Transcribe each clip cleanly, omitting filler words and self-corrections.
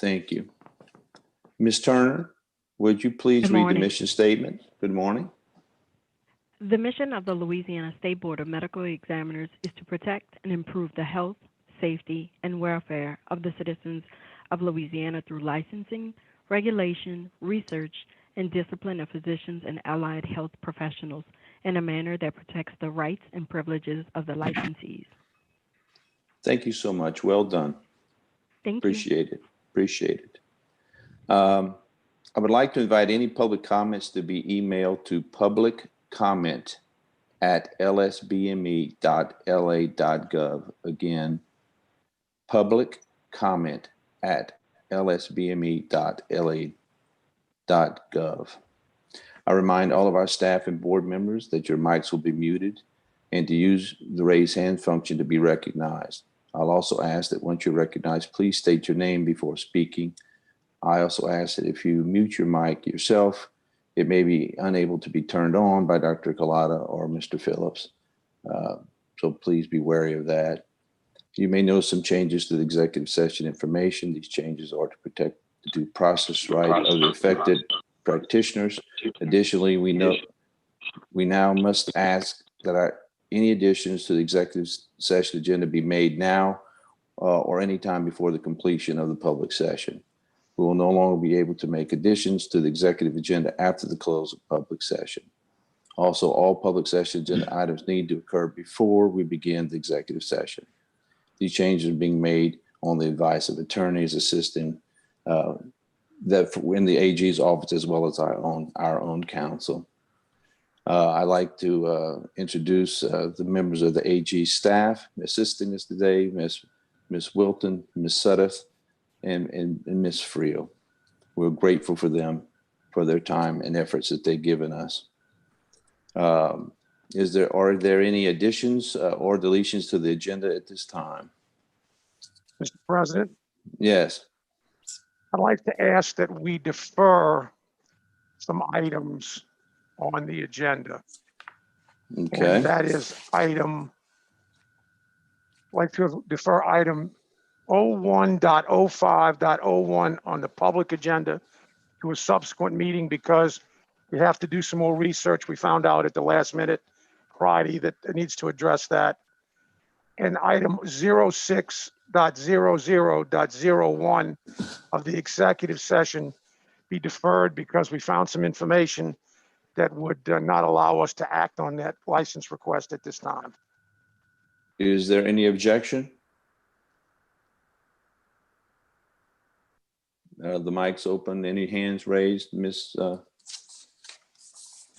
Thank you. Ms. Turner, would you please Good read the morning. mission statement? Good morning. The mission of the Louisiana State Board of Medical Examiners is to protect and improve the health, safety, and welfare of the citizens of Louisiana through licensing, regulation, research, and discipline of physicians and allied health professionals in a manner that protects the rights and privileges of the licensees. Thank you so much. Well done. Thank you. Appreciate it. Appreciate it. I would like to invite any public comments to be emailed to publiccomment@lsbme.la.gov. Again, publiccomment@lsbme.la.gov. I remind all of our staff and board members that your mics will be muted and to use the raise hand function to be recognized. I'll also ask that once you're recognized, please state your name before speaking. I also ask that if you mute your mic yourself, it may be unable to be turned on by Dr. Collada or Mr. Phillips. So please be wary of that. You may notice some changes to the executive session information. These changes are to protect the due process right of the affected practitioners. Additionally, we now must ask that any additions to the executive session agenda be made now or any time before the completion of the public session. We will no longer be able to make additions to the executive agenda after the close of public session. Also, all public session agenda items need to occur before we begin the executive session. These changes are being made on the advice of attorneys assisting that in the AG's office as well as our own counsel. I'd like to introduce the members of the AG staff assisting us today, Ms. Wilton, Ms. Sudduth, and Ms. Friel. We're grateful for them, for their time and efforts that they've given us. Are there any additions or deletions to the agenda at this time? Mr. President, Yes. I'd like to ask that we defer some items on the agenda. Okay. And that is I'd like to defer item 01.05.01 on the public agenda to a subsequent meeting because we have to do some more research. We found out at the last minute Friday that it needs to address that. And item 06.00.01 of the executive session be deferred because we found some information that would not allow us to act on that license request at this time. Is there any objection? The mic's open. Any hands raised, Miss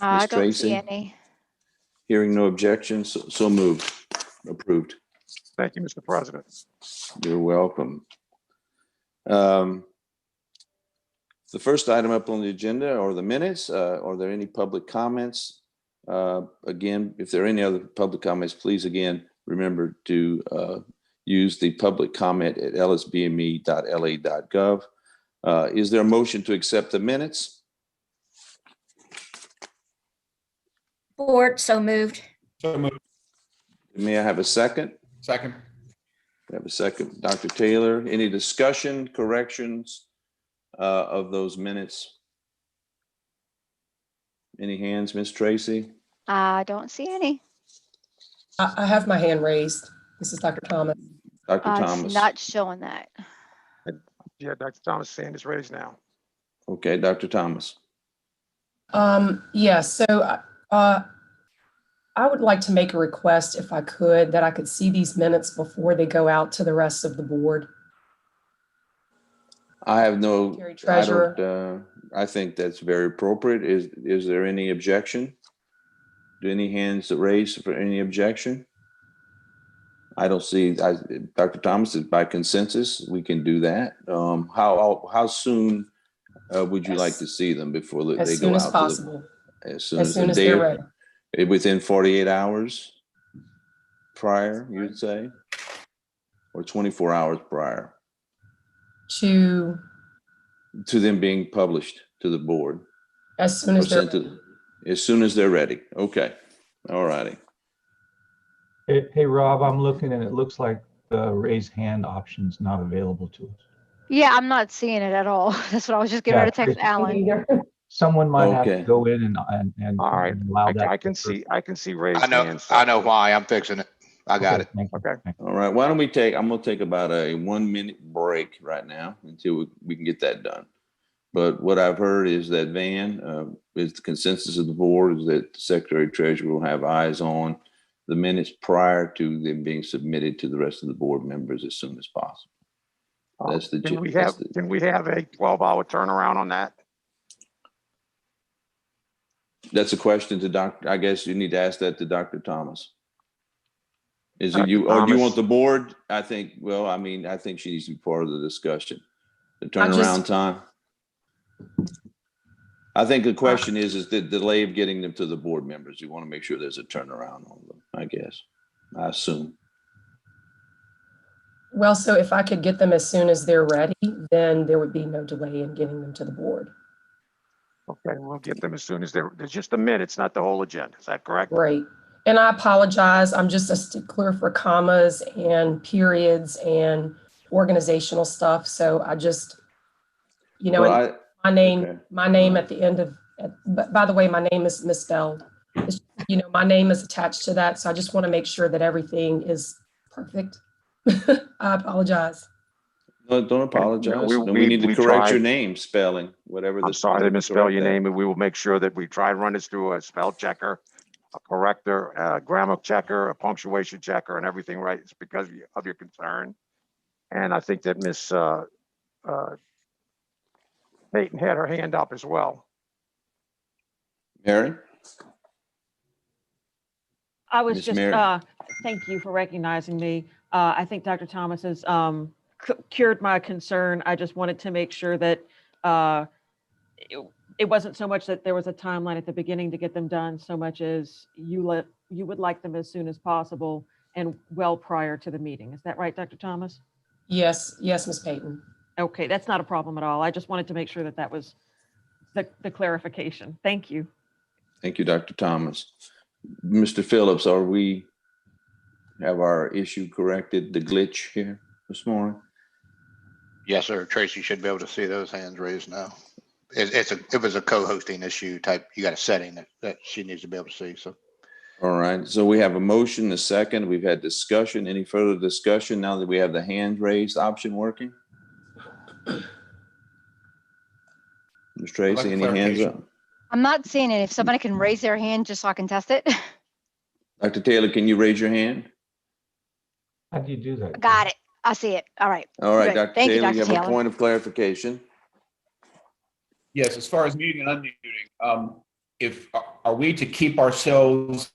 I don't Tracy? see any. Hearing no objections, so moved. Approved. Thank you, Mr. President. You're welcome. The first item up on the agenda are the minutes. Are there any public comments? Again, if there are any other public comments, please again, remember to use the public comment at lsbme.la.gov. Is there a motion to accept the minutes? Board, so moved. So moved. May I have a second? Second. We have a second. Dr. Taylor, any discussion, corrections of those minutes? Any hands, Ms. Tracy? I don't see any. I have my hand raised. This is Dr. Thomas. Dr. Thomas? It's not showing that. Yeah, Dr. Thomas' hand is raised now. Okay, Dr. Thomas. So I would like to make a request, if I could, that I could see these minutes before they go out to the rest of the board. I have no, Secretary Treasurer. I think that's very appropriate. Is there any objection? Do any hands raised for any objection? I don't see, Dr. Thomas, by consensus, we can do that. How soon would you like to see them before they go out? As soon as possible. As soon As soon as the they're day, ready. within 48 hours prior, you'd say? Or 24 hours prior To to them being published to the board? as soon Or as they're sent to, as soon as they're ready. Okay. All righty. Hey, Rob, I'm looking and it looks like the raise hand option's not available to us. Yeah, I'm not seeing it at all. That's what I was just getting Yeah, ready to text Tracy, Alan. Either. someone might have to Okay. go in and All right, allow that. I to can occur. see, I can see I raised know, hands. I know why. I'm fixing it. I got Okay, it. thank you. Okay. Thank you. All right, why don't we take, I'm gonna take about a 1 minute break right now until we can get that done. But what I've heard is that is the consensus of the board is that the Secretary Treasurer will have eyes on the minutes prior to them being submitted to the rest of the board members as soon as possible. That's the. Can we that's have, the- can we have a 12-hour turnaround on that? That's a question to Dr. I guess you need to ask that to Dr. Thomas. Is it Dr. you, or do you Thomas. want the board? I think, well, I mean, I think she needs to be part of the discussion. The I just- turnaround time. I think the question is the delay of getting them to the board members. You want to make sure there's a turnaround on them, I guess. I assume. Well, so if I could get them as soon as they're ready, then there would be no delay in getting them to the board. Okay, we'll get them as soon as there's just a minute. It's not the whole agenda. Is that correct? Great. And I apologize. I'm just a stickler for commas and periods and organizational stuff. So I just, Well, and okay. my name at the end of, by the way, my name is misspelled. My name is attached to that. So I just want to make sure that everything is perfect. I apologize. No, don't apologize. we- No, we need to we correct your tried. name spelling, whatever. I'm the- sorry to misspell correct your that. name, and we will make sure that we try and run this through a spell checker, a corrector, a grammar checker, a punctuation checker, and everything right. It's because of your concern. And I think that Miss Peyton had her hand up as well. Mary? I was Ms. just, Mary. thank you for recognizing me. I think Dr. Thomas has cured my concern. I just wanted to make sure that it wasn't so much that there was a timeline at the beginning to get them done, so much as you would like them as soon as possible and well prior to the meeting. Is that right, Dr. Thomas? Yes, Ms. Payton. Okay, that's not a problem at all. I just wanted to make sure that that was the clarification. Thank you. Thank you, Dr. Thomas. Mr. Phillips, have our issue corrected, the glitch here this morning? Yes, sir. Tracy should be able to see those hands raised now. It was a co-hosting issue type. You got a setting that she needs to be able to see. So All right, so we have a motion, a second. We've had discussion. Any further discussion now that we have the hand raised option working? Ms. Tracy, any hands up? I'm not seeing it. If somebody can raise their hand just so I can test it. Dr. Taylor, can you raise your hand? How do you do that? Got it. I see it. All right. All right, Great. Dr. Thank you, Taylor, Dr. you have a Taylor. point of clarification. Yes, as far as muting and unmuting, are we to keep ourselves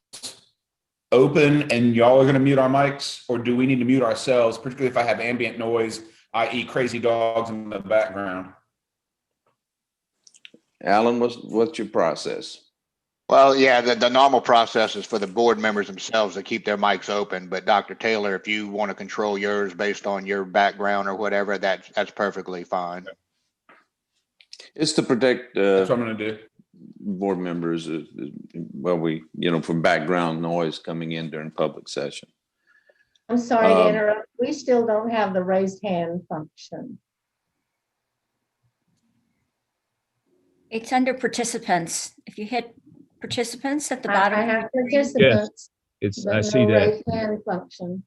open and y'all are going to mute our mics, or do we need to mute ourselves, particularly if I have ambient noise, i.e. crazy dogs in the background? Alan, what's your process? well, yeah, the normal process is for the board members themselves to keep their mics open. But Dr. Taylor, if you want to control yours based on your background or whatever, that's perfectly fine. It's to protect That's what I'm going to do. board members, from background noise coming in during public session. I'm sorry to Um, interrupt. We still don't have the raised hand function. It's under participants. If you hit participants at the I bottom, have of your screen, participants, It's, but I no see that. raised hand function.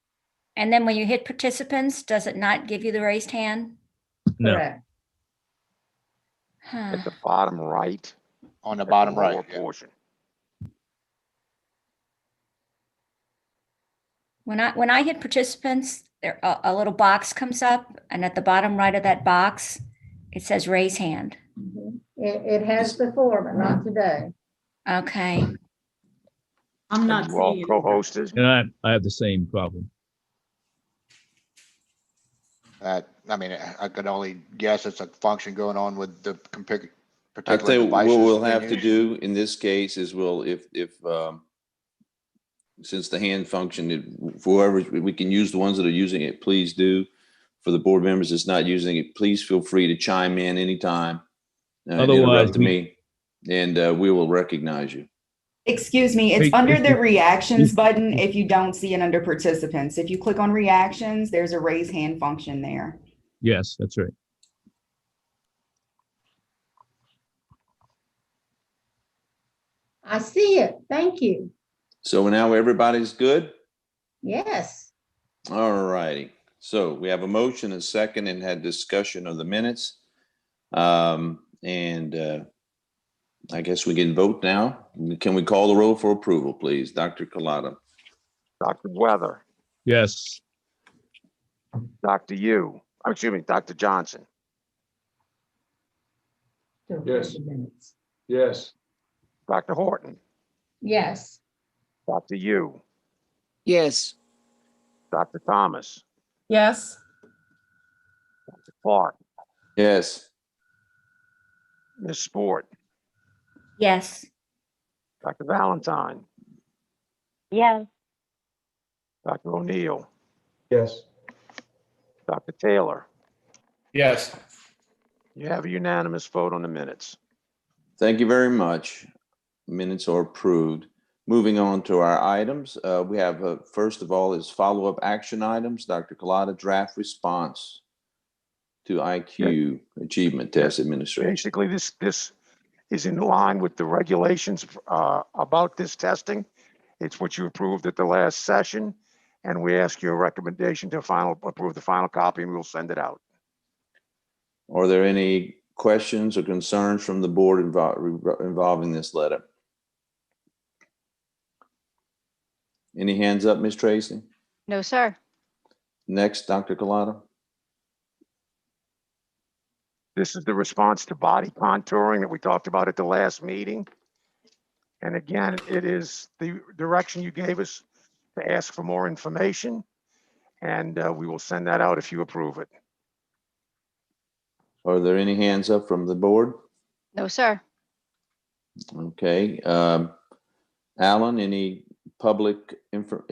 and then when you hit participants, does it not give you the raised hand? No. Correct. Huh. At the bottom right. On the at bottom lower right. Yeah. portion. When I hit participants, there a little box comes up, and at the bottom right of that box, it says raise hand. Mhm. It has before, but not today. Okay. I'm not You all seeing it. co-hosted. And I have the same problem. I mean, I could only guess it's a function going on with the I particular think what devices. we'll being have to used. do in this case is since the hand function, whoever, we can use the ones that are using it, please do. For the board members that's not using it, please feel free to chime in anytime. And Otherwise, interrupt me, and we will recognize you. Excuse me, it's Wait, under wait, the wait. reactions button if you don't see it under participants. If you click on reactions, there's a raise hand function there. Yes, that's right. I see it. Thank you. So now everybody's good? Yes. All righty. So we have a motion, a second, and had discussion of the minutes. I guess we can vote now. Can we call the roll for approval, please? Dr. Collada? Dr. Weather, Yes. Dr. Yu, excuse me, Dr. Johnson, Yes. Yes. Dr. Horton, Yes. Dr. Yu, Yes. Dr. Thomas, Yes. Dr. Clark, Yes. Ms. Sport, Yes. Dr. Valentine, Yes. Dr. O'Neill, Yes. Dr. Taylor. Yes. You have a unanimous vote on the minutes. Thank you very much. Minutes are approved. Moving on to our items, we have, first of all, is follow-up action items. Dr. Collada, draft response to IQ Achievement Test Administration. Basically, this is in line with the regulations about this testing. It's what you approved at the last session, and we ask your recommendation to approve the final copy, and we'll send it out. Are there any questions or concerns from the board involving this letter? Any hands up, Ms. Tracy? No, sir. Next, Dr. Collada. This is the response to body contouring that we talked about at the last meeting. And again, it is the direction you gave us to ask for more information. And we will send that out if you approve it. Are there any hands up from the board? No, sir. Okay. Alan, any public information?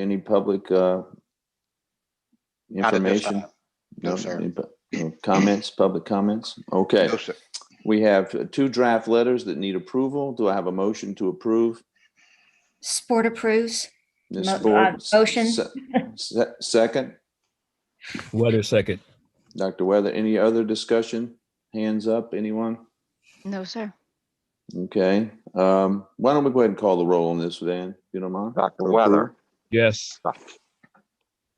No, sir. No comments, public comments? Okay. No, sir. We have two draft letters that need approval. Do I have a motion to approve? Sport approves. Ms. Mo- Ford, motion. Second, Weather second. Dr. Weather, any other discussion? Hands up, anyone? No, sir. Okay, why don't we go ahead and call the roll on this, Dan, if you don't mind? Dr. For Weather, approval. Yes.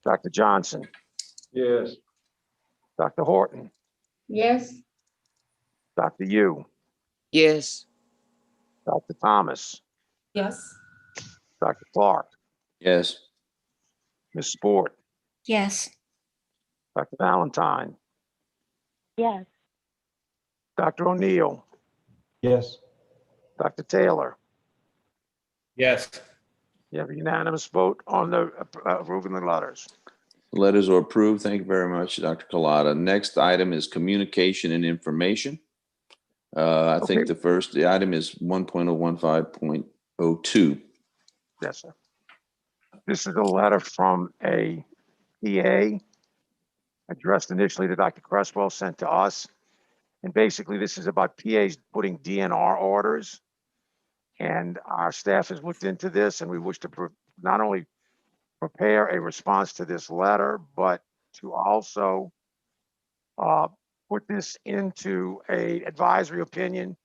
Dr. Johnson, Yes. Dr. Horton, Yes. Dr. Yu, Yes. Dr. Thomas, Yes. Dr. Clark, Yes. Ms. Sport, Yes. Dr. Valentine, Yes. Dr. O'Neill, Yes. Dr. Taylor. Yes. You have a unanimous vote on the approving the letters. The letters are approved. Thank you very much, Dr. Collada. Next item is communication and information. I think Okay. the item is 1.015.02. Yes, sir. This is a letter from a PA addressed initially to Dr. Cresswell, sent to us. And basically, this is about PAs putting DNR orders. And our staff has looked into this, and we wish to not only prepare a response to this letter, but to also put this into a advisory opinion,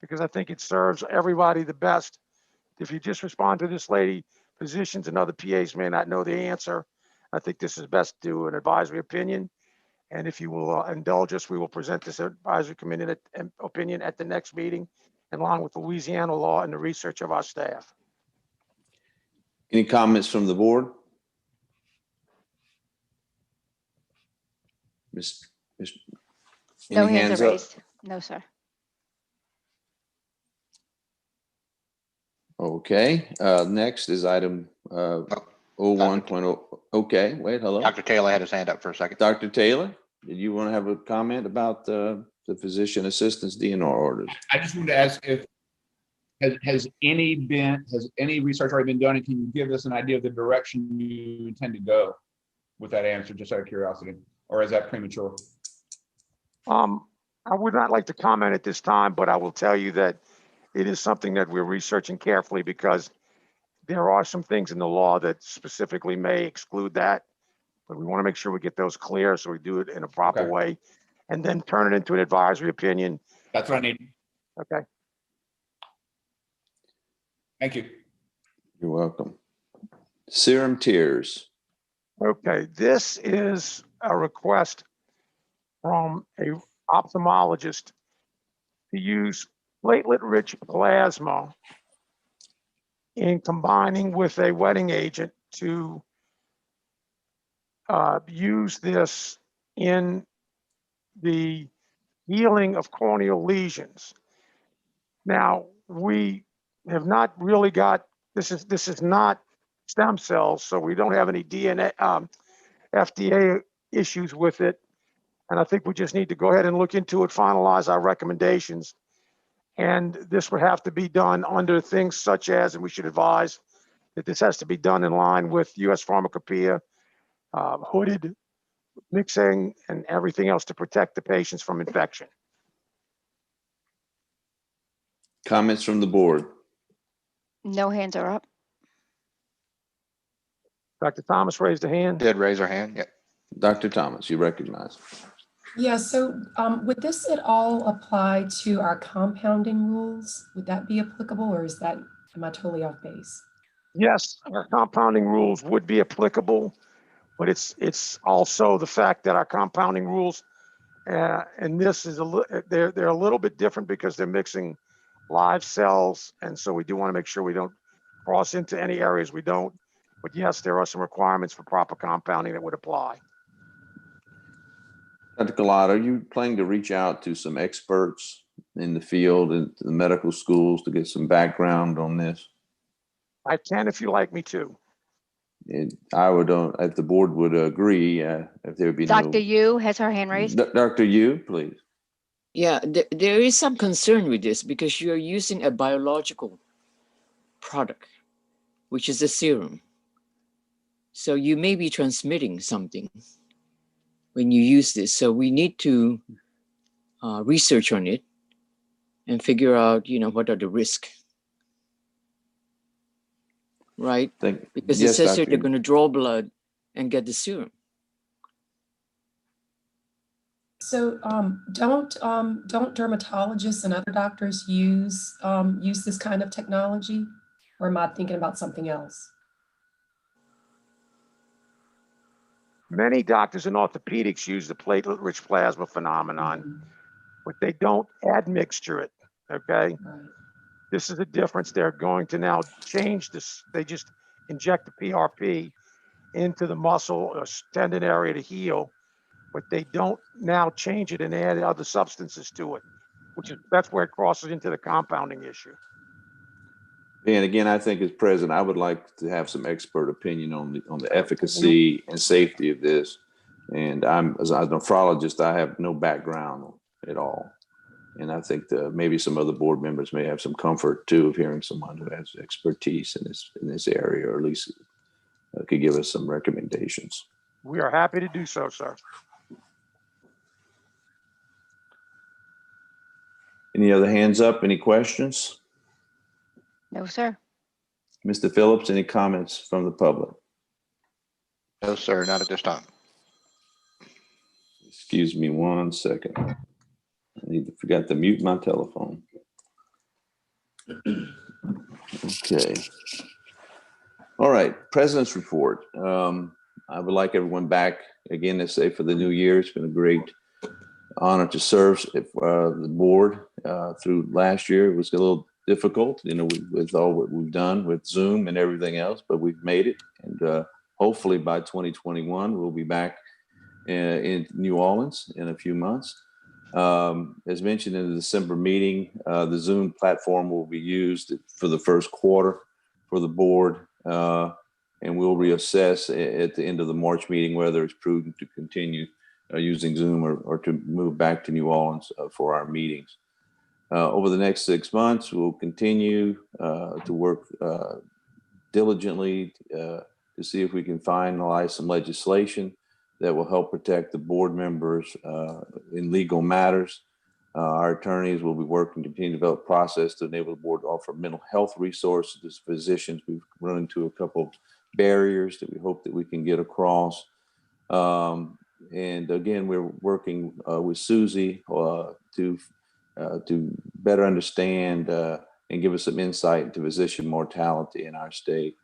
because I think it serves everybody the best. If you just respond to this lady, physicians and other PAs may not know the answer. I think this is best to do an advisory opinion. And if you will indulge us, we will present this advisory committee opinion at the next meeting, in line with Louisiana law and the research of our staff. Any comments from the board? No Any hands are up? raised. No, sir. Okay, next is item 01.0. Okay, wait, hello. Dr. Taylor had his hand up for a second. Dr. Taylor, did you want to have a comment about the physician assistant's DNR orders? I just wanted to ask if, has any research already been done, and can you give us an idea of the direction you intend to go with that answer, just out of curiosity, or is that premature? I would not like to comment at this time, but I will tell you that it is something that we're researching carefully, because there are some things in the law that specifically may exclude that. But we want to make sure we get those clear, so we do it in a proper way, and then turn it into an advisory opinion. That's what I need. Okay. Thank you. You're welcome. Serum tears. Okay, this is a request from a ophthalmologist to use platelet-rich plasma in combining with a wetting agent to use this in the healing of corneal lesions. Now, we have not really got, this is not stem cells, so we don't have any DNA, FDA issues with it. And I think we just need to go ahead and look into it, finalize our recommendations. And this would have to be done under things such as, and we should advise that this has to be done in line with US Pharmacopoeia, hooded mixing and everything else to protect the patients from infection. Comments from the board. No hands are up. Dr. Thomas raised a hand. Did raise her hand? Yeah. Dr. Thomas, you recognize. Yeah, so would this at all apply to our compounding rules? Would that be applicable, or is that, am I totally off base? Yes, our compounding rules would be applicable, but it's also the fact that our compounding rules, and this is they're a little bit different because they're mixing live cells, and so we do want to make sure we don't cross into any areas we don't. But yes, there are some requirements for proper compounding that would apply. Dr. Collada, are you planning to reach out to some experts in the field and the medical schools to get some background on this? I can if you like me to. I would, if the board would agree, if there would be no. Dr. Yu has her hand raised. Dr. Yu, please. Yeah, there is some concern with this because you're using a biological product, which is a serum. So you may be transmitting something when you use this. So we need to research on it and figure out, what are the risks, right? Because it says here they're going to draw blood and get the serum. So don't dermatologists and other doctors use this kind of technology, or am I thinking about something else? Many doctors in orthopedics use the platelet-rich plasma phenomenon, but they don't admixture it, okay? Right. This is the difference. They're going to now change this. They just inject the PRP into the muscle or tendon area to heal, but they don't now change it and add other substances to it, that's where it crosses into the compounding issue. And again, I think as president, I would like to have some expert opinion on the efficacy and safety of this. And as a nephrologist, I have no background at all. And I think that maybe some other board members may have some comfort too of hearing someone who has expertise in this area, or at least could give us some recommendations. We are happy to do so, sir. Any other hands up? Any questions? No, sir. Mr. Phillips, any comments from the public? No, sir, not at this time. Excuse me 1 second. I forgot to mute my telephone. Okay. All right, President's report. I would like everyone back again to say for the new year. It's been a great honor to serve the board through last year. It was a little difficult, with all what we've done with Zoom and everything else, but we've made it. And hopefully by 2021, we'll be back in New Orleans in a few months. As mentioned in the December meeting, the Zoom platform will be used for the first quarter for the board, and we'll reassess at the end of the March meeting whether it's prudent to continue using Zoom or to move back to New Orleans for our meetings. Over the next 6 months, we'll continue to work diligently to see if we can finalize some legislation that will help protect the board members in legal matters. Our attorneys will be working to continue to develop a process to enable the board to offer mental health resources to physicians. We've run into a couple of barriers that we hope that we can get across. And again, we're working with Susie to better understand and give us some insight into physician mortality in our state.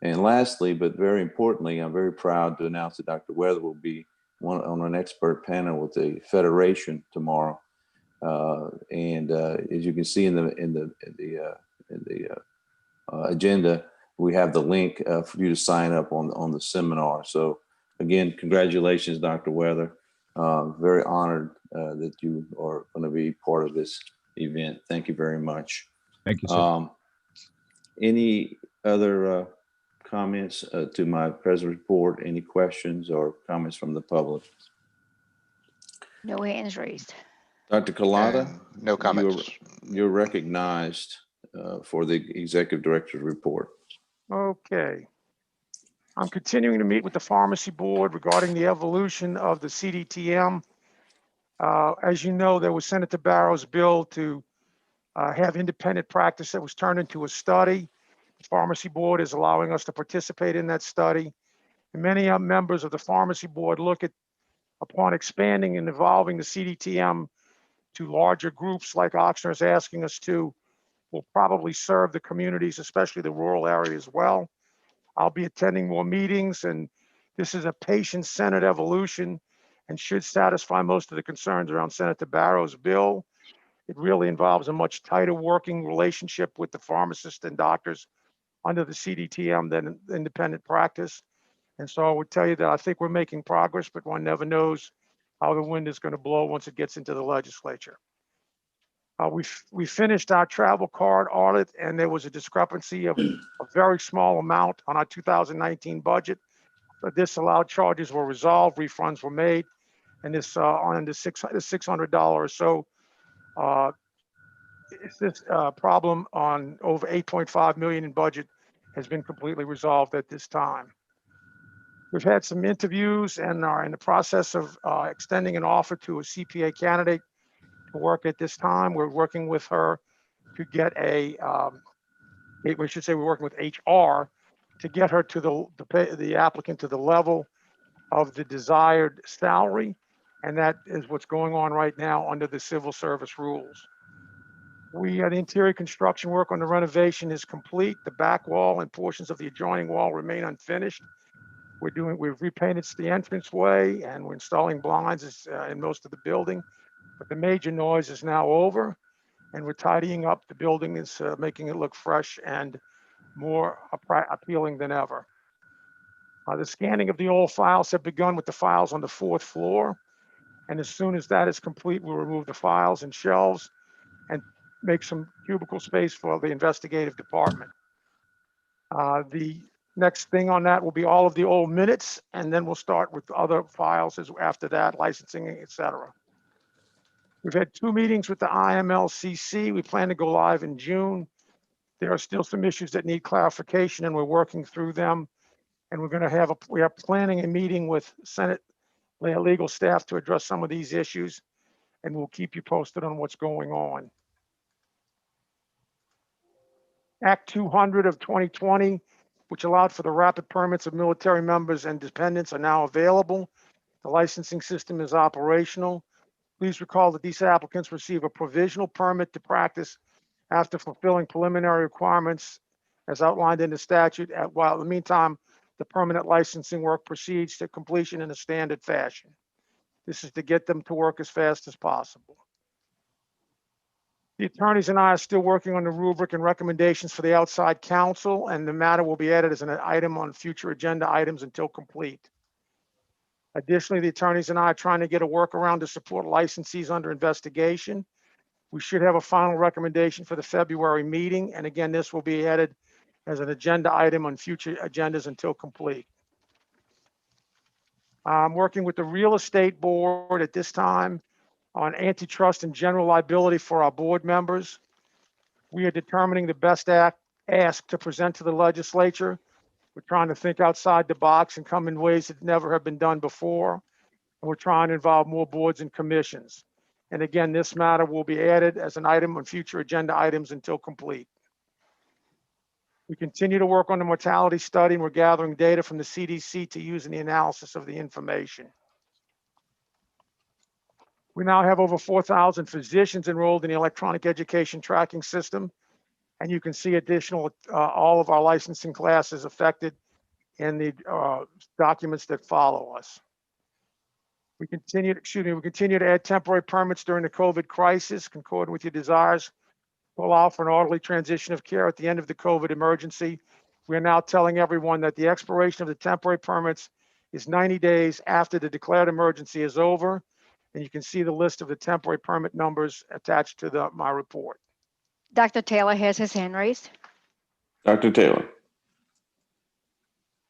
And lastly, but very importantly, I'm very proud to announce that Dr. Weather will be on an expert panel with the Federation tomorrow. As you can see in the agenda, we have the link for you to sign up on the seminar. So again, congratulations, Dr. Weather. Very honored that you are going to be part of this event. Thank you very much. Thank you, sir. Any other comments to my president's report? Any questions or comments from the public? No hands raised. Dr. Collada? No comments. You're recognized for the executive director's report. Okay. I'm continuing to meet with the pharmacy board regarding the evolution of the CDTM. As you know, there was Senator Barrow's bill to have independent practice that was turned into a study. The pharmacy board is allowing us to participate in that study. And many members of the pharmacy board look at upon expanding and evolving the CDTM to larger groups like Oxnard is asking us to, will probably serve the communities, especially the rural areas well. I'll be attending more meetings, and this is a patient-centered evolution and should satisfy most of the concerns around Senator Barrow's bill. It really involves a much tighter working relationship with the pharmacists and doctors under the CDTM than independent practice. And so I would tell you that I think we're making progress, but one never knows how the wind is going to blow once it gets into the legislature. We finished our travel card audit, and there was a discrepancy of a very small amount on our 2019 budget. But disallowed charges were resolved, refunds were made, and this on the $600 or so. This problem on over $8.5 million in budget has been completely resolved at this time. We've had some interviews and are in the process of extending an offer to a CPA candidate to work at this time. We're working with her to get we should say we're working with HR to get her to the applicant to the level of the desired salary. And that is what's going on right now under the civil service rules. The interior construction work on the renovation is complete. The back wall and portions of the adjoining wall remain unfinished. We've repainted the entranceway and we're installing blinds in most of the building, but the major noise is now over and we're tidying up the building. Is making it look fresh and more appealing than ever. The scanning of the old files have begun with the files on the 4th floor. And as soon as that is complete, we'll remove the files and shelves and make some cubicle space for the investigative department. The next thing on that will be all of the old minutes, and then we'll start with other files after that, licensing, etc. We've had 2 meetings with the IMLCC. We plan to go live in June. There are still some issues that need clarification, and we're working through them. And we are planning a meeting with Senate legal staff to address some of these issues, and we'll keep you posted on what's going on. Act 200 of 2020, which allowed for the rapid permits of military members and dependents, are now available. The licensing system is operational. Please recall that these applicants receive a provisional permit to practice after fulfilling preliminary requirements as outlined in the statute, while in the meantime, the permanent licensing work proceeds to completion in a standard fashion. This is to get them to work as fast as possible. The attorneys and I are still working on the rubric and recommendations for the outside counsel, and the matter will be added as an item on future agenda items until complete. Additionally, the attorneys and I are trying to get a workaround to support licensees under investigation. We should have a final recommendation for the February meeting, and again, this will be added as an agenda item on future agendas until complete. I'm working with the real estate board at this time on antitrust and general liability for our board members. We are determining the best ask to present to the legislature. We're trying to think outside the box and come in ways that never have been done before. And we're trying to involve more boards and commissions. And again, this matter will be added as an item on future agenda items until complete. We continue to work on the mortality study, and we're gathering data from the CDC to use in the analysis of the information. We now have over 4,000 physicians enrolled in the electronic education tracking system. And you can see additional, all of our licensing classes affected in the documents that follow us. We continue to add temporary permits during the COVID crisis, concording with your desires to allow for an orderly transition of care at the end of the COVID emergency. We are now telling everyone that the expiration of the temporary permits is 90 days after the declared emergency is over. And you can see the list of the temporary permit numbers attached to my report. Dr. Taylor has his hand raised. Dr. Taylor.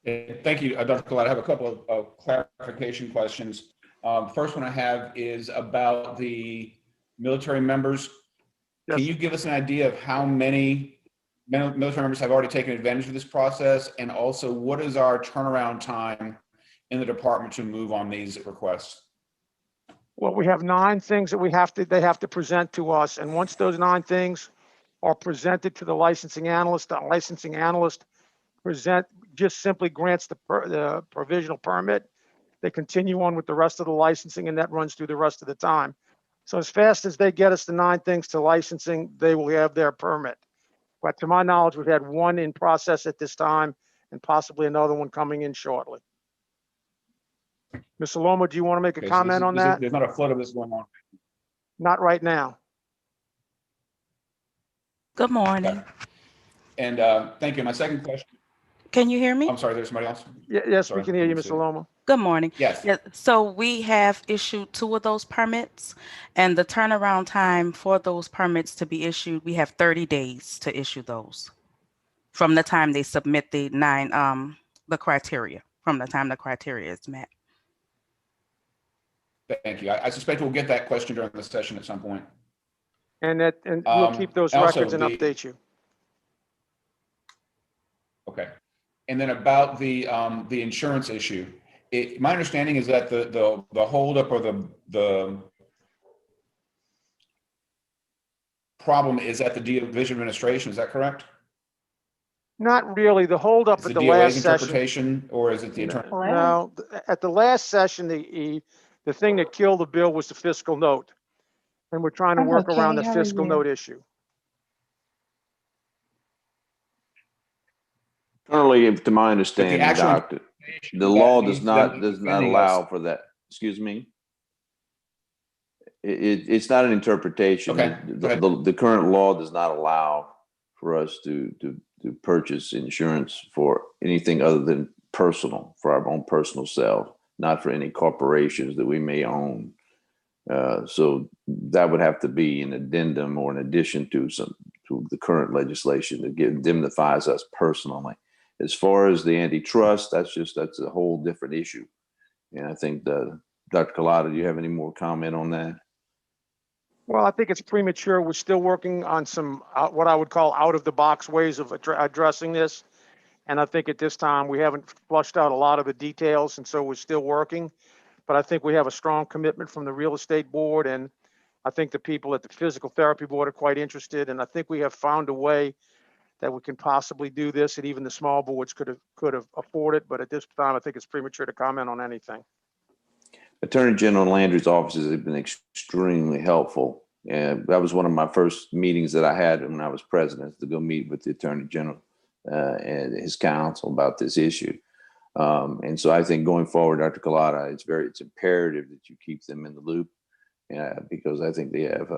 Thank you, Dr. Collette. I have a couple of clarification questions. First one I have is about the military members. Yes. Can you give us an idea of how many military members have already taken advantage of this process? And also, what is our turnaround time in the department to move on these requests? Well, we have 9 things that they have to present to us. And once those 9 things are presented to the licensing analyst just simply grants the provisional permit. They continue on with the rest of the licensing, and that runs through the rest of the time. So as fast as they get us the 9 things to licensing, they will have their permit. But to my knowledge, we've had 1 in process at this time and possibly another one coming in shortly. Ms. Saloma, do you want to make a comment on that? There's not a flood of this going on. Not right now. Good morning. And thank you. My second question. Can you hear me? I'm sorry, there's somebody else? Yes, Sorry, we can hear you, let me Ms. see. Saloma. Good morning. Yes. Yeah, so we have issued 2 of those permits, and the turnaround time for those permits to be issued, we have 30 days to issue those from the time they submit the criteria, from the time the criteria is met. Thank you. I suspect we'll get that question during the session at some point. And we'll keep those also records and the- update you. Okay. And then about the insurance issue, my understanding is that the holdup or the problem is at the Division of Administration. Is that correct? Not really. The holdup Is at the the last DOA's session. interpretation, or is it the attorney? No, at the last session, the thing that killed the bill was the fiscal note. And we're trying to I'm work okay. around the How are fiscal you? note issue. Currently, to my understanding, actual Doctor, the that law needs does them not defending allow us. for that. Excuse me. It's not an interpretation. Okay, go ahead. The current law does not allow for us to purchase insurance for anything other than personal, for our own personal self, not for any corporations that we may own. So that would have to be an addendum or an addition to the current legislation that indemnifies us personally. As far as the antitrust, that's a whole different issue. And I think Dr. Collada, do you have any more comment on that? Well, I think it's premature. We're still working on some, what I would call out-of-the-box ways of addressing this. And I think at this time, we haven't flushed out a lot of the details, and so we're still working. But I think we have a strong commitment from the real estate board, and I think the people at the physical therapy board are quite interested. And I think we have found a way that we can possibly do this, and even the small boards could have afforded. But at this time, I think it's premature to comment on anything. Attorney General Landry's offices have been extremely helpful. And that was one of my first meetings that I had when I was president, to go meet with the Attorney General and his counsel about this issue. And so I think going forward, Dr. Collada, it's imperative that you keep them in the loop because I think they have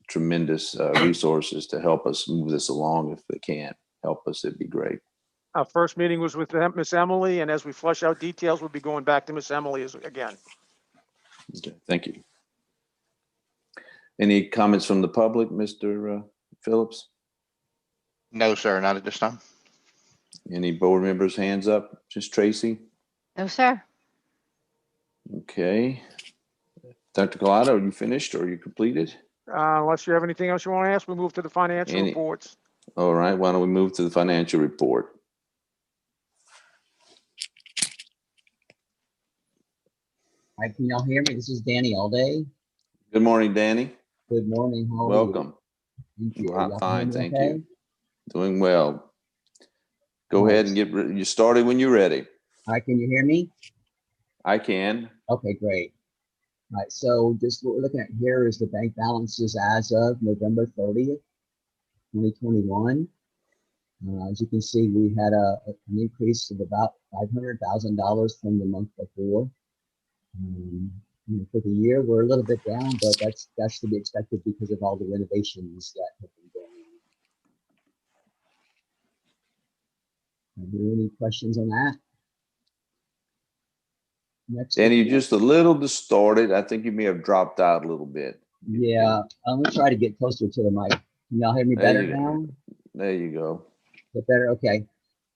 tremendous resources to help us move this along. If they can't help us, it'd be great. Our first meeting was with Miss Emily, and as we flush out details, we'll be going back to Miss Emily again. Okay, thank you. Any comments from the public, Mr. Phillips? No, sir, not at this time. Any board members' hands up? Just Tracy? No, sir. Okay. Dr. Collada, are you finished or are you completed? Unless you have anything else you want to ask, we move to the financial reports. All right, why don't we move to the financial report? Hi, can y'all hear me? This is Danny Alday. Good morning, Danny. Good morning. How are Welcome. you? Thank you. I'm fine, thank okay? you. Doing well. Go ahead and get you started when you're ready. Hi, can you hear me? I can. Okay, great. All right, so just what we're looking at here is the bank balances as of November 30th, 2021. As you can see, we had an increase of about $500,000 from the month before. For the year, we're a little bit down, but that's to be expected because of all the renovations that have been going on. Are there any questions on that? Next. Danny, you're just a little distorted. I think you may have dropped out a little bit. Yeah, I'm gonna try to get closer to the mic. Can y'all hear me There better you go. now? There you go. Bit better, okay.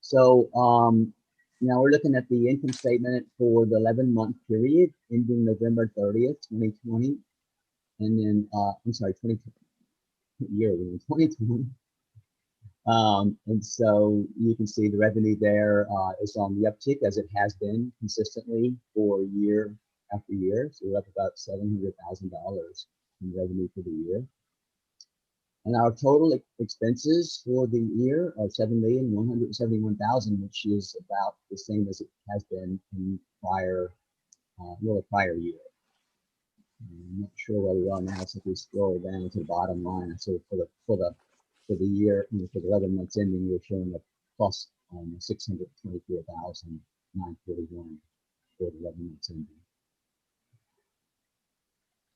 So now we're looking at the income statement for the 11-month period ending November 30th, 2020. And then, I'm sorry, 2020. And so you can see the revenue there is on the uptick as it has been consistently for year after year. So we're up about $700,000 in revenue for the year. And our total expenses for the year are $7,171,000, which is about the same as it has been in prior year. I'm not sure where we are now. So if we scroll down to the bottom line, so for the year, for the 11 months ending, we're showing a plus on $624,941 for the 11 months ending.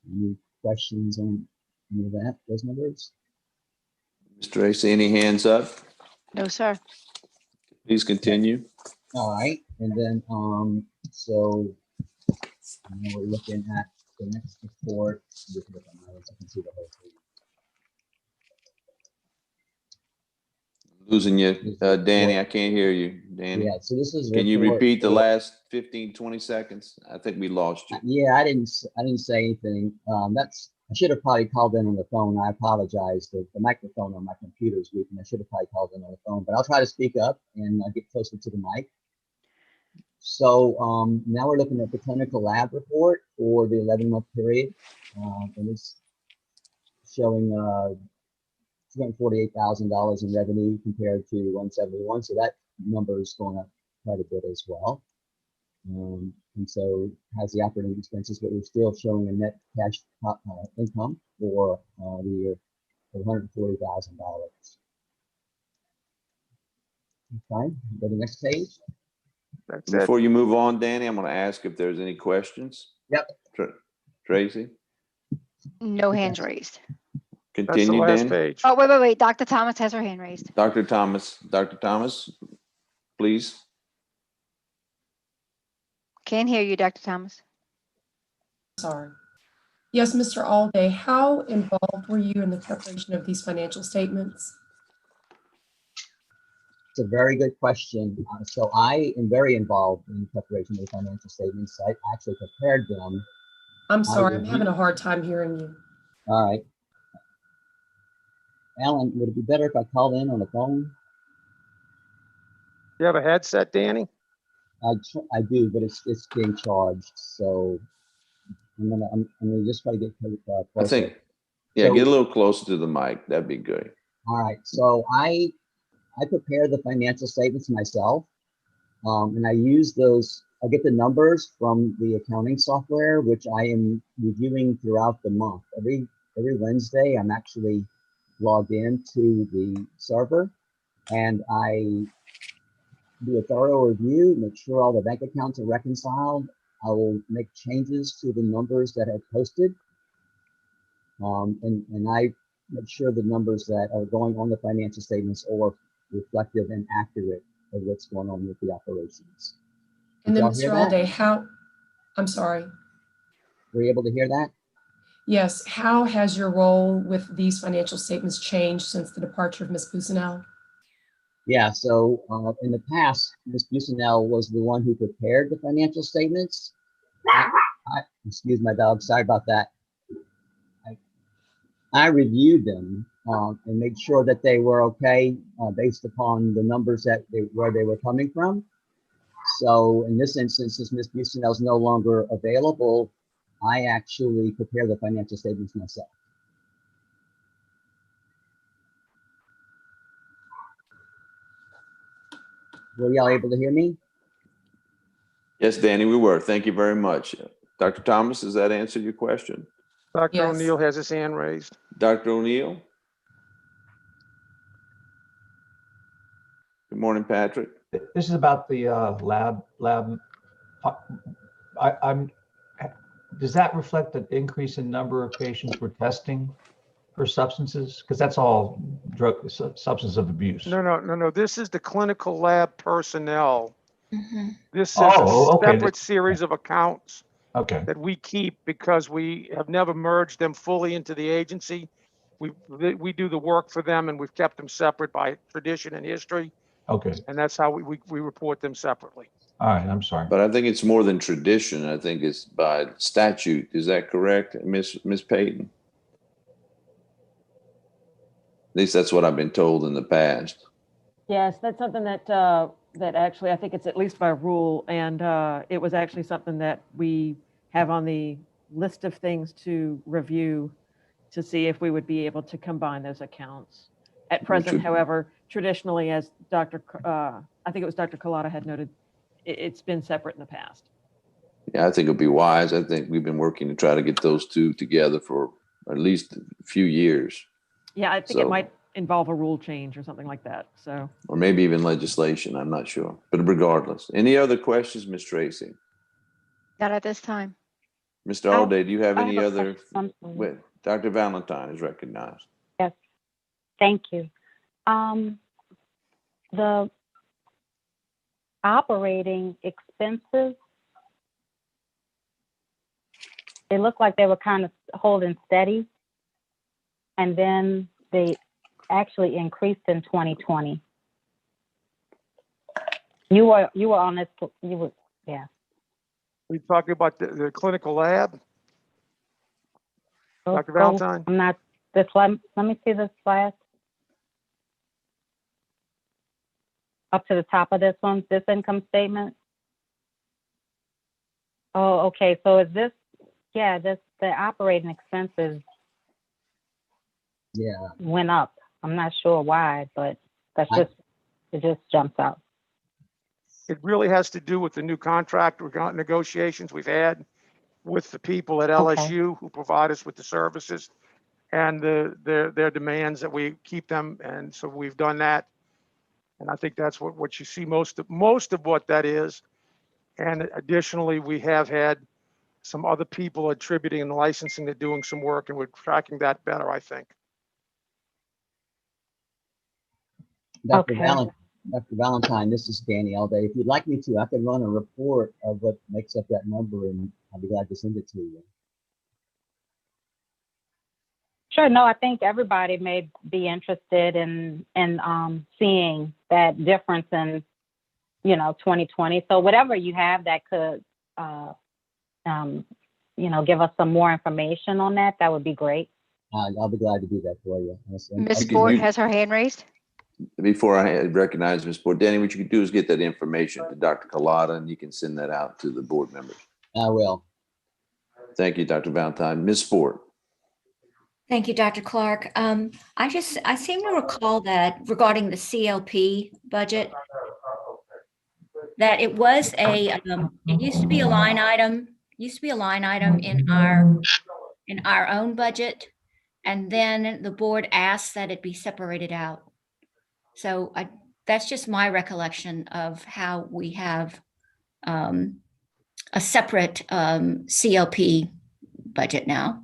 Any questions on any of that? Those numbers? Mr. Tracy, any hands up? No, sir. Please continue. All right, and then so now we're looking at the next report. Just look at my notes, I can see the whole thing. Losing you, Danny. I can't hear you, Danny. Yeah, so this is. Can you report repeat the for- last 15, 20 seconds? I think we lost you. Yeah, I didn't say anything. I should have probably called in on the phone. I apologize. The microphone on my computer is weak, and I should have probably called in on the phone. But I'll try to speak up and get closer to the mic. So now we're looking at the clinical lab report for the 11-month period, and it's showing $248,000 in revenue compared to 171. So that number is going up quite a bit as well. And so has the operating expenses, but we're still showing a net cash income for the year of $140,000. Fine, go to the next page. That's it. Before you move on, Danny, I'm going to ask if there's any questions. Yep. Tracy, No hands raised. That's the continue, last Danny. page. Oh, wait. Dr. Thomas has her hand raised. Dr. Thomas, please. Can't hear you, Dr. Thomas. Sorry. Yes, Mr. Alday, how involved were you in the preparation of these financial statements? It's a very good question. So I am very involved in the preparation of the financial statements. I actually prepared them. I'm sorry, I'm having a hard time hearing you. All right. Alan, would it be better if I called in on the phone? You have a headset, Danny? I do, but it's being charged. So I'm gonna just try to get closer. I think, yeah, So- get a little closer to the mic. That'd be good. All right, so I prepare the financial statements myself, and I use those. I get the numbers from the accounting software, which I am reviewing throughout the month. Every Wednesday, I'm actually logged into the server, and I do a thorough review, make sure all the bank accounts are reconciled. I will make changes to the numbers that are posted, and I make sure the numbers that are going on the financial statements are reflective and accurate of what's going on with the operations. And Did then, y'all hear Mr. that? Alday, I'm sorry. Were you able to hear that? Yes, how has your role with these financial statements changed since the departure of Ms. Busanel? Yeah, so in the past, Ms. Busanel was the one who prepared the financial statements. Excuse my dog, sorry about that. I reviewed them and made sure that they were okay based upon the numbers where they were coming from. So in this instance, since Ms. Busanel is no longer available, I actually prepare the financial statements myself. Were y'all able to hear me? Yes, Danny, we were. Thank you very much. Dr. Thomas, does that answer your question? Dr. Yes. O'Neill has his hand raised. Dr. O'Neill? Good morning, Patrick. This is about the lab. I'm. Does that reflect an increase in number of patients we're testing for substances? Because that's all substance of abuse. No. This is the clinical lab personnel. This is Oh, a okay. separate series of accounts Okay. that we keep because we have never merged them fully into the agency. We do the work for them and we've kept them separate by tradition and history. Okay. And that's how we report them separately. All right. I'm sorry. But I think it's more than tradition. I think it's by statute. Is that correct, Miss Payton? At least that's what I've been told in the past. Yes, that's something that, that actually, I think it's at least by rule, and it was actually something that we have on the list of things to review to see if we would be able to combine those accounts. At present, however, traditionally, as I think it was Dr. Collada had noted, it's been separate in the past. Yeah, I think it'd be wise. I think we've been working to try to get those two together for at least a few years. Yeah, I think it might involve a rule change or something like that, so. Or maybe even legislation, I'm not sure. But regardless, any other questions, Ms. Tracy? Not at this time. Mr. Alday, do you have any a other? question. Wait, Dr. Valentine is recognized. Yes, thank you. The operating expenses, it looked like they were kind of holding steady, and then they actually increased in 2020. You were on this, yeah. We talking about the clinical lab? Dr. Valentine? I'm not, let me see this last. Up to the top of this one, this income statement. Oh, okay, so is this, yeah, the operating expenses went up. I'm not sure why, but it just jumps out. It really has to do with the new contract negotiations we've had with the people at LSU who provide us with the services and their demands that we keep them. And so we've done that. And I think that's what you see most of what that is. And additionally, we have had some other people attributing and licensing to doing some work, and we're tracking that better, I think. Dr. Valentine, this is Danny Alday. If you'd like me to, I can run a report of what makes up that number, and I'll be glad to send it to you. Sure. No, I think everybody may be interested in seeing that difference in, 2020. So whatever you have that could, give us some more information on that, that would be great. I'll be glad to do that for you. Ms. Ford has her hand raised. Before I recognize Ms. Ford, Danny, what you could do is get that information to Dr. Collada, and you can send that out to the board members. I will. Thank you, Dr. Valentine. Ms. Ford. Thank you, Dr. Clark. I seem to recall that regarding the CLP budget, that it was it used to be a line item in our own budget, and then the board asked that it be separated out. So that's just my recollection of how we have a separate CLP budget now.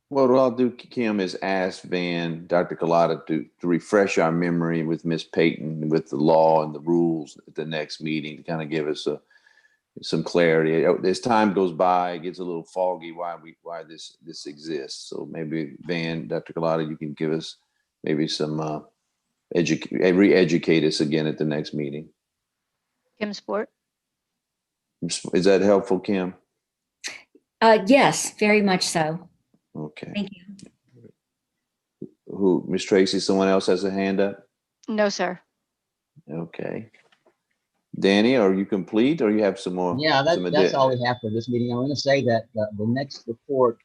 Well, what I'll do, Kim, is ask Dr. Collada to refresh our memory with Ms. Payton with the law and the rules at the next meeting to kind of give us some clarity. As time goes by, it gets a little foggy why this exists. So maybe Dr. Collada, you can give us maybe some re-educate us again at the next meeting. Kim Sport. Is that helpful, Kim? Yes, very much so. Okay. Thank you. Who, Ms. Tracy, someone else has a hand up? No, sir. Okay. Danny, are you complete or you have some more? Yeah, that's all we have for this meeting. I'm going to say that the next report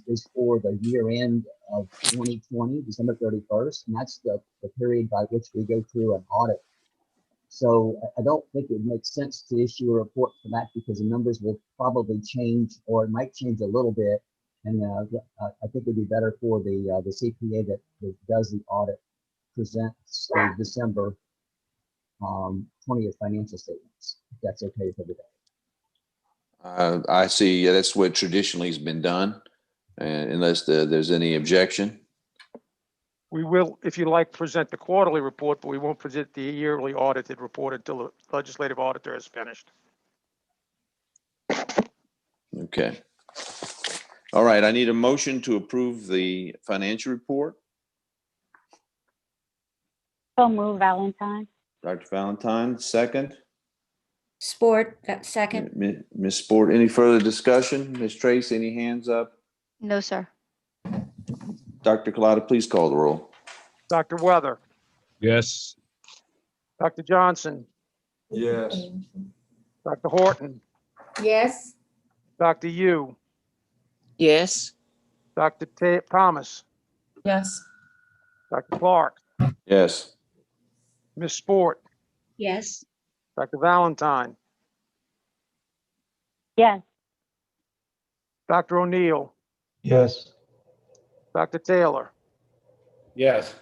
is for the year end of 2020, December 31st, and that's the period by which we go through an audit. So I don't think it makes sense to issue a report for that because the numbers will probably change, or it might change a little bit. And I think it'd be better for the CPA that does the audit presents the December 20th financial statements, if that's okay for the day. I see. Yeah, that's what traditionally has been done, unless there's any objection. We will, if you like, present the quarterly report, but we won't present the yearly audited report until the legislative auditor is finished. Okay. All right. I need a motion to approve the financial report. So move Valentine. Dr. Valentine, second. Sport, second. Ms. Sport, any further discussion? Ms. Trace, any hands up? No, sir. Dr. Collada, please call the roll. Dr. Weather, Yes. Dr. Johnson, Yes. Dr. Horton, Yes. Dr. Yu, Yes. Dr. Thomas, Yes. Dr. Clark, Yes. Ms. Sport, Yes. Dr. Valentine, Yes. Dr. O'Neill, Yes. Dr. Taylor. Yes.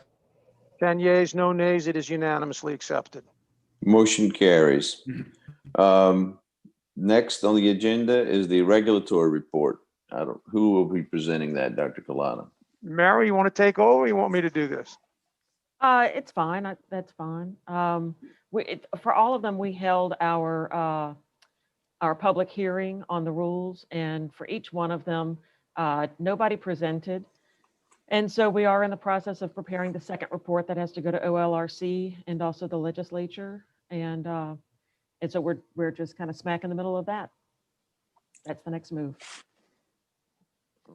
10 yeas, no nays. It is unanimously accepted. Motion carries. Next on the agenda is the regulatory report. Who will be presenting that, Dr. Collada? Mary, you want to take over? Or you want me to do this? It's fine. That's fine. For all of them, we held our public hearing on the rules, and for each one of them, nobody presented. And so we are in the process of preparing the second report that has to go to OLRC and also the legislature. And so we're just kind of smack in the middle of that. That's the next move.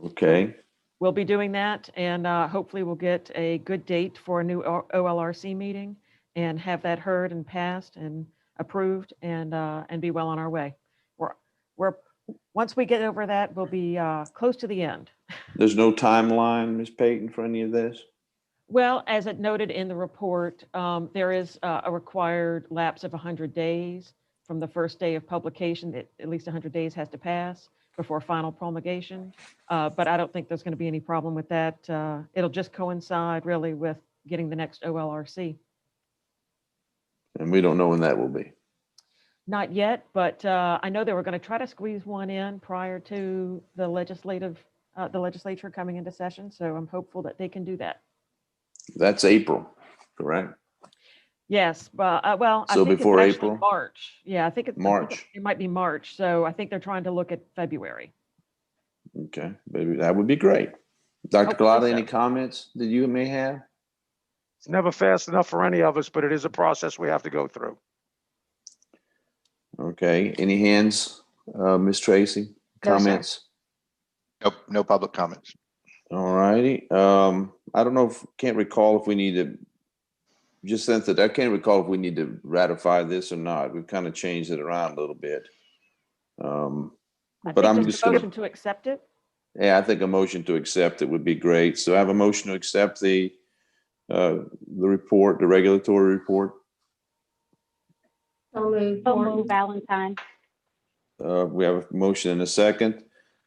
Okay. We'll be doing that, and hopefully we'll get a good date for a new OLRC meeting and have that heard and passed and approved and be well on our way. We're once we get over that, we'll be close to the end. There's no timeline, Ms. Payton, for any of this? Well, as it noted in the report, there is a required lapse of 100 days from the first day of publication. At least 100 days has to pass before final promulgation. But I don't think there's going to be any problem with that. It'll just coincide really with getting the next OLRC. And we don't know when that will be. Not yet, but I know they were going to try to squeeze one in prior to the legislature coming into session. So I'm hopeful that they can do that. That's April, correct? Yes, but well, I So think before it's actually April? March. Yeah, I think it's March. It might be March. So I think they're trying to look at February. Okay, maybe that would be great. Dr. Hopefully Collada, so. any comments that you may have? It's never fast enough for any of us, but it is a process we have to go through. Okay, any hands, Ms. Tracy? No, sir. Comments? Nope, no public comments. All righty. I don't know can't recall if we need to, just since that, I can't recall if we need to ratify this or not. We've kind of changed it around a little bit. I But I'm think just just a gonna, motion to accept it. yeah, I think a motion to accept it would be great. So I have a motion to accept the report, the regulatory report. So move. So move Valentine. We have a motion and a second.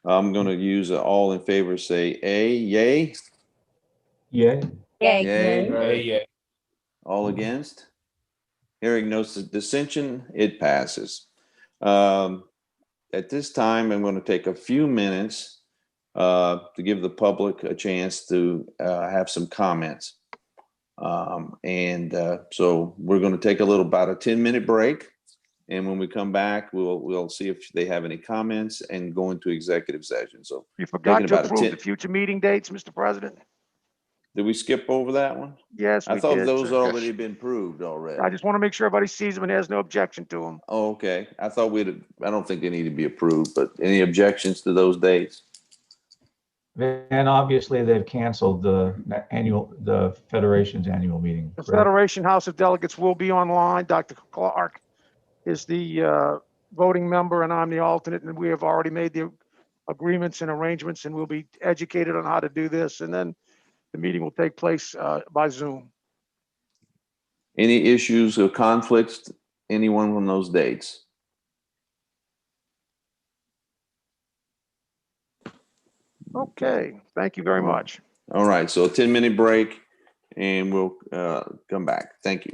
I'm going to use all in favor, say yay. Yay. Yay. Yay. Yeah. All against? Hearing no dissension, it passes. At this time, I'm going to take a few minutes to give the public a chance to have some comments. So we're going to take about a 10-minute break. And when we come back, we'll see if they have any comments and go into executive session. So You forgot taking to about a approve 10 the future meeting dates, Mr. President? Did we skip over that one? Yes, I we thought did, those sir. already been approved already. I just want to make sure everybody sees them and has no objection to them. Oh, okay. I don't think they need to be approved, but any objections to those dates? And obviously they've canceled the Federation's annual meeting. The correct? Federation House of Delegates will be online. Dr. Clark is the voting member and I'm the alternate, and we have already made the agreements and arrangements, and we'll be educated on how to do this. And then the meeting will take place by Zoom. Any issues or conflicts, anyone on those dates? Okay, thank you very much. All right, so a 10-minute break and we'll come back. Thank you.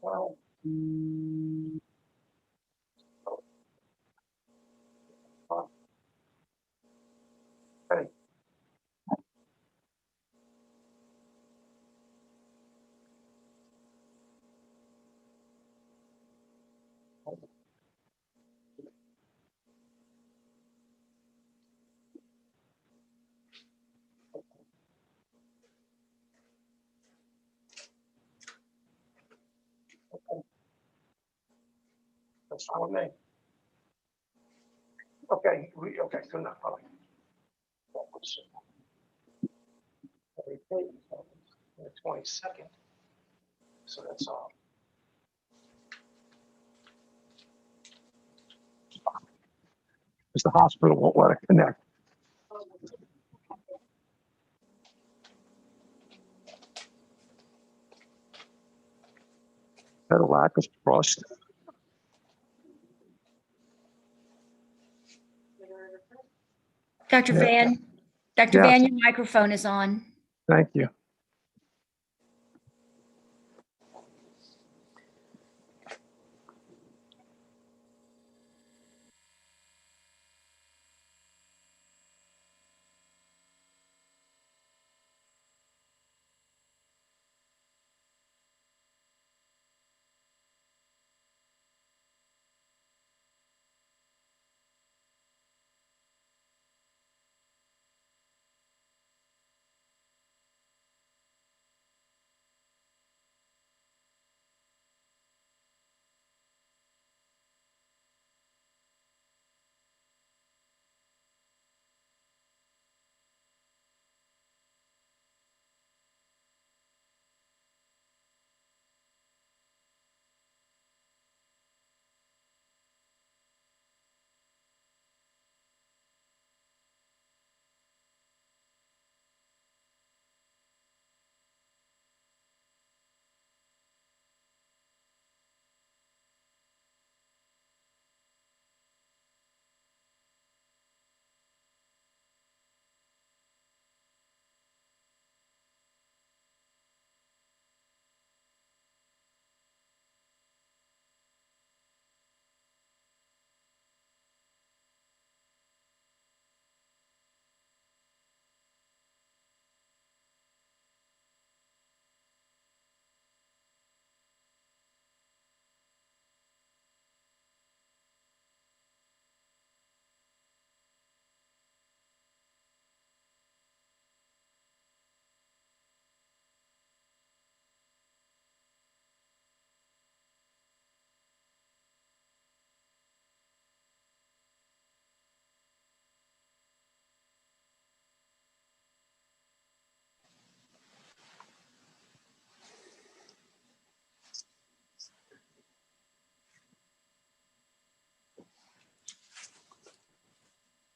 Well, okay. That's fine with me. Okay, okay, good enough. All right. The 22nd. So that's all. Because the hospital won't let it connect. That a lack of trust. Dr. Yeah. Van, Dr. Yes. Van, your microphone is on. Thank you.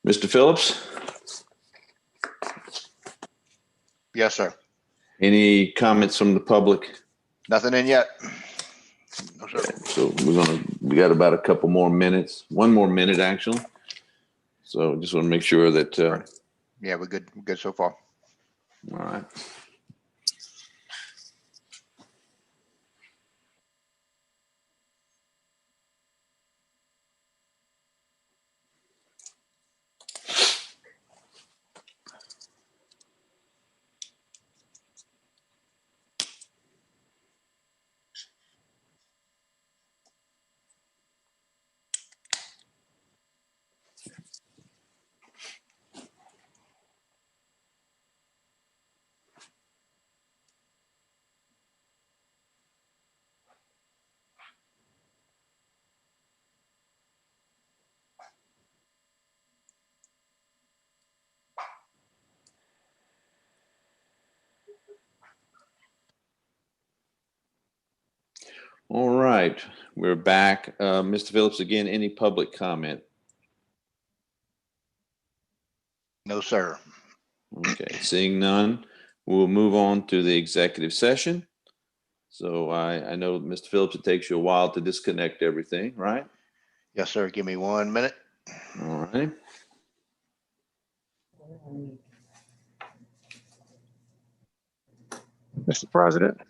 Mr. Phillips, Yes, sir. any comments from the public? Nothing in yet. No, sir. So we got about a couple more minutes, one more minute actually. So just want to make sure that, Yeah, we're good. We're good so far. all right. All right, we're back. Mr. Phillips, again, any public comment? No, sir. Okay, seeing none, we'll move on to the executive session. So I know, Mr. Phillips, it takes you a while to disconnect everything, right? Yes, sir. Give me 1 minute. All right. Mr. President.